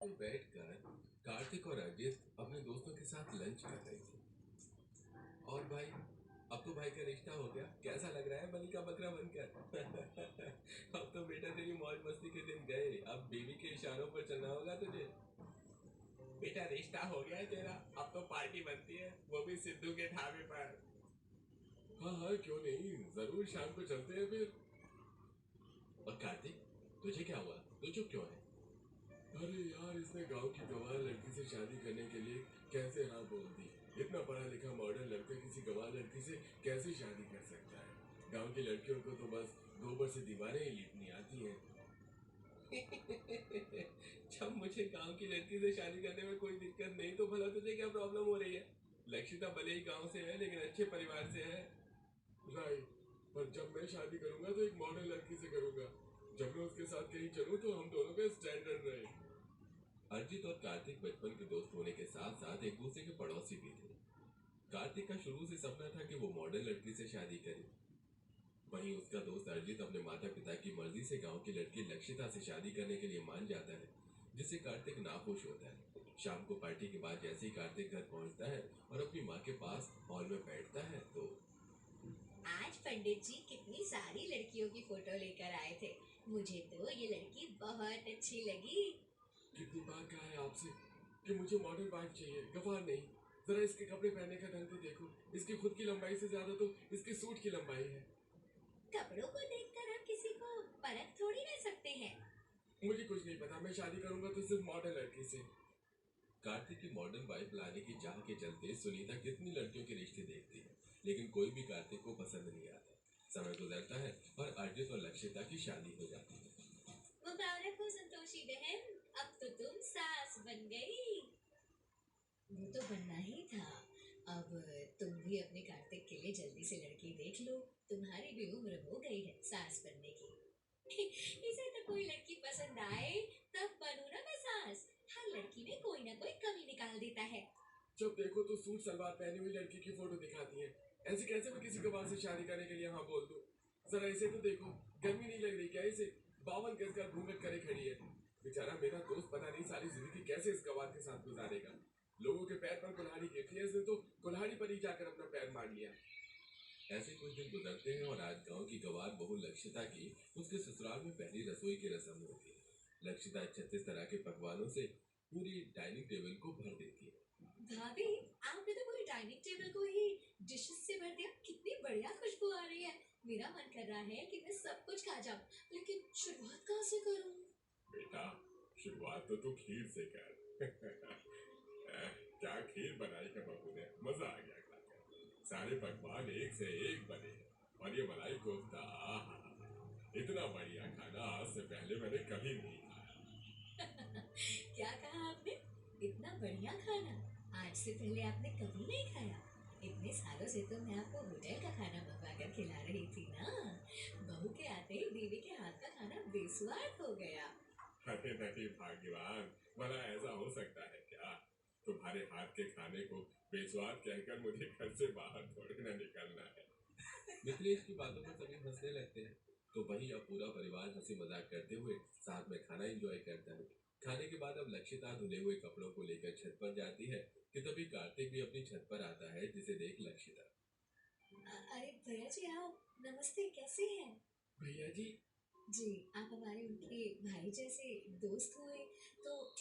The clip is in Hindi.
में बैठकर कार्तिक और अजित अपने दोस्तों के साथ लंच कर रहे थे। और भाई, अब तो भाई का रिश्ता हो गया, कैसा लग रहा है बलि का बकरा बनकर? अब तो बेटा तेरी मौज मस्ती के दिन गए, अब बीवी के इशारों पर चलना होगा तुझे। बेटा रिश्ता हो गया है तेरा, अब तो पार्टी बनती है, वो भी सिद्धू के ढाबे पर। हाँ हाँ, क्यों नहीं, जरूर शाम को चलते हैं फिर। और कार्तिक, तुझे क्या हुआ, तू चुप क्यों है? अरे यार, इसने गांव की गंवार लड़की से शादी करने के लिए कैसे हाँ बोल दी। इतना पढ़ा लिखा मॉडर्न लड़का किसी गंवार लड़की से कैसे शादी कर सकता है? गांव की लड़कियों को तो बस गोबर से दीवारें ही लिपनी आती हैं। जब मुझे गांव की लड़की से शादी करने में कोई दिक्कत नहीं, तो भला तुझे क्या प्रॉब्लम हो रही है? लक्षिता भले ही गांव से है, लेकिन अच्छे परिवार से है। राइट। पर जब मैं शादी करूंगा तो एक मॉडर्न लड़की से करूंगा। जब मैं उसके साथ कहीं चलूं तो हम दोनों का स्टैंडर्ड रहे। अर्जित और कार्तिक बचपन के दोस्त होने के साथ साथ एक दूसरे के पड़ोसी भी थे। कार्तिक का शुरू से सपना था कि वो मॉडर्न लड़की से शादी करे। वहीं उसका दोस्त अर्जित अपने माता पिता की मर्जी से गांव की लड़की लक्षिता से शादी करने के लिए मान जाता है, जिससे कार्तिक नाखुश होता है। शाम को पार्टी के बाद जैसे ही कार्तिक घर पहुंचता है और अपनी माँ के पास हॉल में बैठता है तो आज पंडित जी कितनी सारी लड़कियों की फोटो लेकर आए थे। मुझे तो ये लड़की बहुत अच्छी लगी। कितनी बार कहा है आपसे कि मुझे मॉडर्न वाइफ चाहिए, गवार नहीं। जरा इसके कपड़े पहनने का ढंग तो देखो, इसकी खुद की लंबाई से ज्यादा तो इसके सूट की लंबाई है। कपड़ों को देखकर हम किसी को परख थोड़ी रह सकते हैं। मुझे कुछ नहीं पता, मैं शादी करूंगा तो सिर्फ मॉडर्न लड़की से। कार्तिक की मॉडर्न वाइफ लाने की चाह के चलते सुनीता कितनी लड़कियों के रिश्ते देखती है, लेकिन कोई भी कार्तिक को पसंद नहीं आता। समय गुजरता है और अर्जित और लक्षिता की शादी हो जाती है। मुबारक हो संतोषी बहन, अब तो तुम सास बन गई। वो तो बनना ही था। अब तुम भी अपने कार्तिक के लिए जल्दी से लड़की देख लो। तुम्हारी भी उम्र हो गई है सास बनने की। इसे तो कोई लड़की पसंद आए तब बनूं ना मैं सास। हर लड़की में कोई ना कोई कमी निकाल देता है। जब देखो तो सूट सलवार पहनी हुई लड़की की फोटो दिखाती है। ऐसे कैसे मैं किसी गवार से शादी करने के लिए हाँ बोल दूं? जरा इसे तो देखो, गर्मी नहीं लग रही क्या इसे? 52 गज का घूंघट करे खड़ी है। बेचारा मेरा दोस्त पता नहीं सारी जिंदगी कैसे इस गवार के साथ गुजारेगा। लोगों के पैर पर कुल्हाड़ी फेंक लिया, इसने तो कुल्हाड़ी पर ही जाकर अपना पैर मार लिया। ऐसे कुछ दिन गुजरते हैं और आज गांव की गवार बहू लक्षिता की उसके ससुराल में पहली रसोई की रस्म होती है। लक्षिता 36 तरह के पकवानों से पूरी डाइनिंग टेबल को भर देती है। भाभी, आपने तो पूरी डाइनिंग टेबल को ही डिशेस से भर दिया। कितनी बढ़िया खुशबू आ रही है। मेरा मन कर रहा है कि मैं सब कुछ खा जाऊं, लेकिन शुरुआत कहाँ से करूं? बेटा, शुरुआत तो तू खीर से कर। क्या खीर बनाई है बहू ने, मजा आ गया खाकर। सारे पकवान एक से एक बने हैं। और ये मलाई कोफ्ता, आहा, इतना बढ़िया खाना आज से पहले मैंने कभी नहीं खाया। क्या कहा आपने? इतना बढ़िया खाना आज से पहले आपने कभी नहीं खाया? इतने सालों से तो मैं आपको होटल का खाना मंगवा कर खिला रही थी ना। बहू के आते ही बीवी के हाथ का खाना बेस्वाद हो गया। अरे नहीं भाग्यवान, भला ऐसा हो सकता है क्या? तुम्हारे हाथ के खाने को बेस्वाद कहकर मुझे घर से बाहर थोड़ी ना निकलना है। मिथिलेश की बातों पर सभी हंसने लगते हैं। तो वही अब पूरा परिवार हंसी मजाक करते हुए साथ में खाना एंजॉय करता है। खाने के बाद अब लक्षिता धुले हुए कपड़ों को लेकर छत पर जाती है कि तभी कार्तिक भी अपनी छत पर आता है, जिसे देख लक्षिता। अरे भैया जी, आप नमस्ते, कैसे हैं? भैया जी? जी, आप हमारे उनके भाई जैसे दोस्त हुए तो